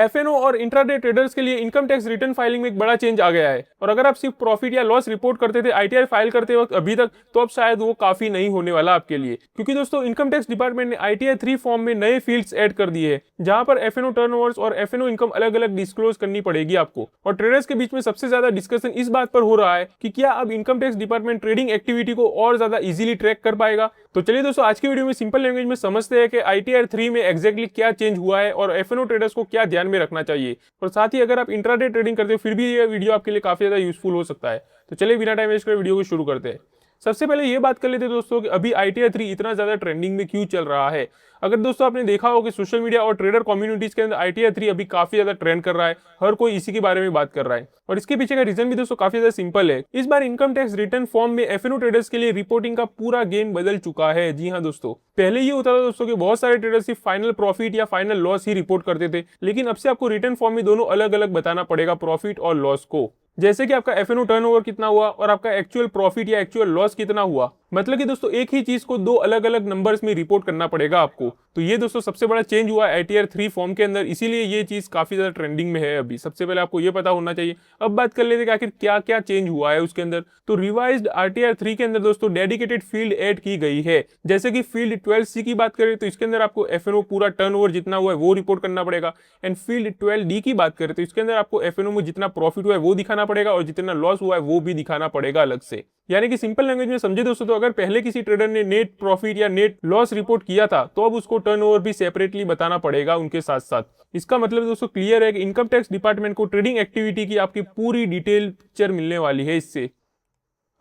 F&O और intraday traders के लिए इनकम टैक्स रिटर्न फाइलिंग में एक बड़ा चेंज आ गया है। और अगर आप सिर्फ प्रॉफिट या लॉस रिपोर्ट करते थे आईटीआर फाइल करते वक्त अभी तक, तो अब शायद वो काफी नहीं होने वाला आपके लिए, क्योंकि दोस्तों इनकम टैक्स डिपार्टमेंट ने आईटीआर 3 फॉर्म में नए फील्ड्स ऐड कर दिए हैं, जहां पर एफएनओ टर्नओवर्स और एफएनओ इनकम अलग अलग डिस्क्लोज करनी पड़ेगी आपको। और ट्रेडर्स के बीच में सबसे ज्यादा डिस्कशन इस बात पर हो रहा है कि क्या अब income tax department trading activity को और ज्यादा इजीली ट्रैक कर पाएगा। तो चलिए दोस्तों, आज की वीडियो में सिंपल लैंग्वेज में समझते हैं कि आईटीआर 3 में एग्जैक्टली क्या चेंज हुआ है और एफएनओ ट्रेडर्स को क्या ध्यान में रखना चाहिए। और साथ ही अगर आप इंट्राडे ट्रेडिंग करते हो फिर भी ये वीडियो आपके लिए काफी ज्यादा यूजफुल हो सकता है। तो चलिए बिना टाइम वेस्ट करे वीडियो को शुरू करते हैं। सबसे पहले ये बात कर लेते हैं दोस्तों कि अभी आईटीआर 3 इतना ज्यादा ट्रेंडिंग में क्यों चल रहा है। अगर दोस्तों आपने देखा हो कि सोशल मीडिया और ट्रेडर कम्युनिटीज के अंदर आईटीआर 3 अभी काफी ज्यादा ट्रेंड कर रहा है, हर कोई इसी के बारे में बात कर रहा है। और इसके पीछे का रीजन भी दोस्तों काफी ज्यादा सिंपल है। इस बार इनकम टैक्स रिटर्न फॉर्म में एफएनओ ट्रेडर्स के लिए रिपोर्टिंग का पूरा गेम बदल चुका है। जी हाँ दोस्तों, पहले ये होता था दोस्तों कि बहुत सारे ट्रेडर्स सिर्फ फाइनल प्रॉफिट या फाइनल लॉस ही रिपोर्ट करते थे, लेकिन अब से आपको रिटर्न फॉर्म में दोनों अलग अलग बताना पड़ेगा, प्रॉफिट और लॉस को। जैसे कि आपका एफएनओ टर्नओवर कितना हुआ और आपका एक्चुअल प्रॉफिट या एक्चुअल लॉस कितना हुआ। मतलब कि दोस्तों एक ही चीज को दो अलग अलग नंबर्स में रिपोर्ट करना पड़ेगा आपको। तो ये दोस्तों सबसे बड़ा चेंज हुआ है आईटीआर 3 फॉर्म के अंदर, इसीलिए ये चीज काफी ज्यादा ट्रेंडिंग में है अभी। सबसे पहले आपको ये पता होना चाहिए। अब बात कर लेते हैं कि आखिर क्या क्या चेंज हुआ है उसके अंदर। तो रिवाइज्ड आरटीआर 3 के अंदर दोस्तों डेडिकेटेड फील्ड ऐड की गई है। जैसे कि फील्ड 12C की बात करें तो इसके अंदर आपको एफएनओ पूरा टर्नओवर जितना हुआ है वो रिपोर्ट करना पड़ेगा। एंड फील्ड 12D की बात करें तो इसके अंदर आपको एफएनओ में जितना प्रॉफिट हुआ है वो दिखाना पड़ेगा और जितना लॉस हुआ है वो भी दिखाना पड़ेगा अलग से। यानी कि सिंपल लैंग्वेज में समझे दोस्तों, तो अगर पहले किसी ट्रेडर ने नेट प्रॉफिट या नेट लॉस रिपोर्ट किया था तो अब उसको टर्नओवर भी सेपरेटली बताना पड़ेगा उनके साथ साथ। इसका मतलब दोस्तों क्लियर है कि इनकम टैक्स डिपार्टमेंट को ट्रेडिंग एक्टिविटी की आपकी पूरी डिटेल पिक्चर मिलने वाली है इससे।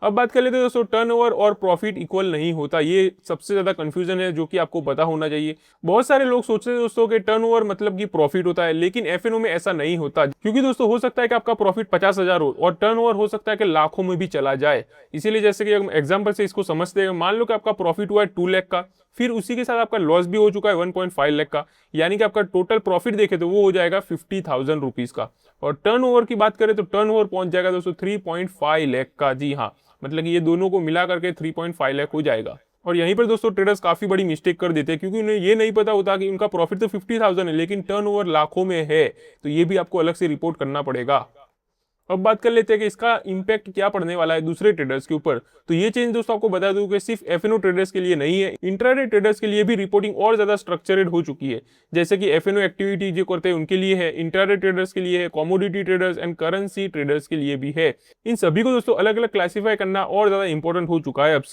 अब बात कर लेते हैं दोस्तों, टर्नओवर और प्रॉफिट इक्वल नहीं होता। ये सबसे ज्यादा कंफ्यूजन है जो कि आपको पता होना चाहिए। बहुत सारे लोग सोचते हैं दोस्तों कि टर्नओवर मतलब कि प्रॉफिट होता है, लेकिन एफएनओ में ऐसा नहीं होता। क्योंकि दोस्तों हो सकता है कि आपका प्रॉफिट 50,000 हो और टर्नओवर हो सकता है कि लाखों में भी चला जाए। इसीलिए जैसे कि एग्जाम्पल से इसको समझते हैं, मान लो कि आपका प्रॉफिट हुआ है 2 लाख का, फिर उसी के साथ आपका लॉस भी हो चुका है 1.5 लाख का, यानी कि आपका टोटल प्रॉफिट देखे तो वो हो जाएगा 50,000 रुपीज का। और टर्नओवर की बात करें तो टर्नओवर पहुंच जाएगा दोस्तों 3.5 लाख का। जी हाँ, मतलब कि ये दोनों को मिला करके 3.5 लाख हो जाएगा। और यहीं पर दोस्तों ट्रेडर्स काफी बड़ी मिस्टेक कर देते हैं, क्योंकि उन्हें ये नहीं पता होता कि उनका प्रॉफिट तो 50,000 है लेकिन टर्नओवर लाखों में है। तो ये भी आपको अलग से रिपोर्ट करना पड़ेगा। अब बात कर लेते हैं कि इसका इंपैक्ट क्या पड़ने वाला है दूसरे ट्रेडर्स के ऊपर। तो ये चेंज दोस्तों आपको बता दूं कि सिर्फ एफएनओ ट्रेडर्स के लिए नहीं है, इंट्राडे ट्रेडर्स के लिए भी रिपोर्टिंग और ज्यादा स्ट्रक्चर्ड हो चुकी है। जैसे कि एफएनओ एक्टिविटी जो करते हैं उनके लिए है, इंट्राडे ट्रेडर्स के लिए है, commodity traders and currency traders के लिए भी है। इन सभी को दोस्तों अलग अलग क्लासीफाई करना और ज्यादा इंपॉर्टेंट हो चुका है अब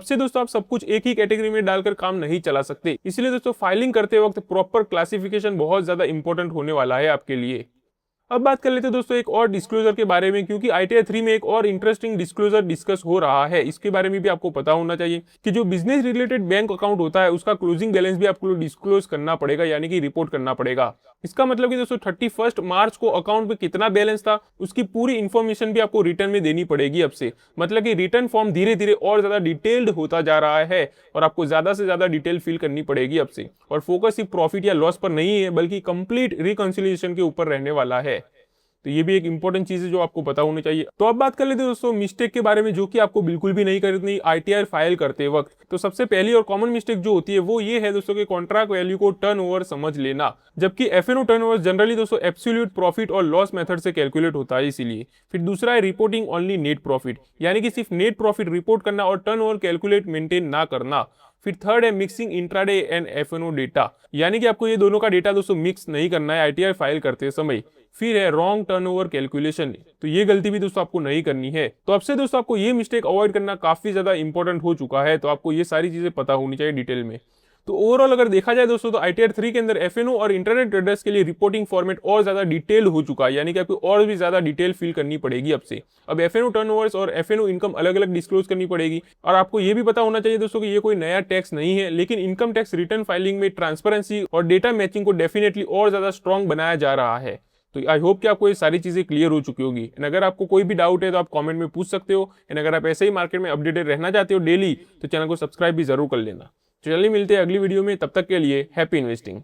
से दोस्तों आप सब कुछ एक ही कैटेगरी में डालकर काम नहीं चला सकते। इसलिए दोस्तों फाइलिंग करते वक्त प्रॉपर क्लासिफिकेशन बहुत ज्यादा इंपॉर्टेंट होने वाला है आपके लिए। अब बात कर लेते हैं दोस्तों एक और डिस्क्लोजर के बारे में, क्योंकि आईटीआर 3 में एक और इंटरेस्टिंग डिस्क्लोजर डिस्कस हो रहा है। इसके बारे में भी आपको पता होना चाहिए कि जो बिजनेस रिलेटेड बैंक अकाउंट होता है उसका क्लोजिंग बैलेंस भी आपको डिस्क्लोज करना पड़ेगा, यानी कि रिपोर्ट करना पड़ेगा। इसका मतलब कि दोस्तों 31 मार्च को अकाउंट में कितना बैलेंस था उसकी पूरी इंफॉर्मेशन भी आपको रिटर्न में देनी पड़ेगी अब से। मतलब कि रिटर्न फॉर्म धीरे धीरे और ज्यादा डिटेल्ड होता जा रहा है और आपको ज्यादा से ज्यादा डिटेल फिल करनी पड़ेगी अब से। और फोकस सिर्फ प्रॉफिट या लॉस पर नहीं है बल्कि कंप्लीट रिकंसिलिएशन के ऊपर रहने वाला है। तो ये भी एक इंपॉर्टेंट चीज है जो आपको पता होनी चाहिए। तो अब बात कर लेते हैं दोस्तों मिस्टेक के बारे में, जो कि आपको बिल्कुल भी नहीं करनी आईटीआर फाइल करते वक्त। तो सबसे पहली और कॉमन मिस्टेक जो होती है वो ये है दोस्तों कि कॉन्ट्रैक्ट वैल्यू को टर्नओवर समझ लेना, जबकि एफएनओ टर्नओवर जनरली दोस्तों एब्सोल्यूट प्रॉफिट और लॉस मेथड से कैलकुलेट होता है इसीलिए। फिर दूसरा है रिपोर्टिंग ओनली नेट प्रॉफिट, यानी कि सिर्फ नेट प्रॉफिट रिपोर्ट करना और टर्नओवर कैलकुलेट मेंटेन ना करना। फिर थर्ड है mixing intraday and FNO data, यानी कि आपको ये दोनों का डेटा दोस्तों मिक्स नहीं करना है आईटीआर फाइल करते समय। फिर है रॉन्ग टर्नओवर कैलकुलेशन, तो ये गलती भी दोस्तों आपको नहीं करनी है। तो अब से दोस्तों आपको ये मिस्टेक अवॉइड करना काफी ज्यादा इंपॉर्टेंट हो चुका है। तो आपको ये सारी चीजें पता होनी चाहिए डिटेल में। तो ओवरऑल अगर देखा जाए दोस्तों तो आईटीआर 3 के अंदर एफएनओ और इंटरनेट ट्रेडर्स के लिए रिपोर्टिंग फॉर्मेट और ज्यादा डिटेल हो चुका है, यानी कि आपको और भी ज्यादा डिटेल फिल करनी पड़ेगी अब से। अब एफएनओ टर्नओवर्स और एफएनओ इनकम अलग अलग डिस्क्लोज करनी पड़ेगी। और आपको ये भी पता होना चाहिए दोस्तों कि ये कोई नया टैक्स नहीं है, लेकिन इनकम टैक्स रिटर्न फाइलिंग में ट्रांसपेरेंसी और डेटा मैचिंग को डेफिनेटली और ज्यादा स्ट्रॉन्ग बनाया जा रहा है। तो आई होप कि आपको ये सारी चीजें क्लियर हो चुकी होगी। अगर आपको कोई भी डाउट है तो आप कमेंट में पूछ सकते हो। अगर आप ऐसे ही मार्केट में अपडेटेड रहना चाहते हो डेली, तो चैनल को सब्सक्राइब भी जरूर कर लेना। चलिए मिलते हैं अगली वीडियो में, तब तक के लिए हैप्पी इन्वेस्टिंग।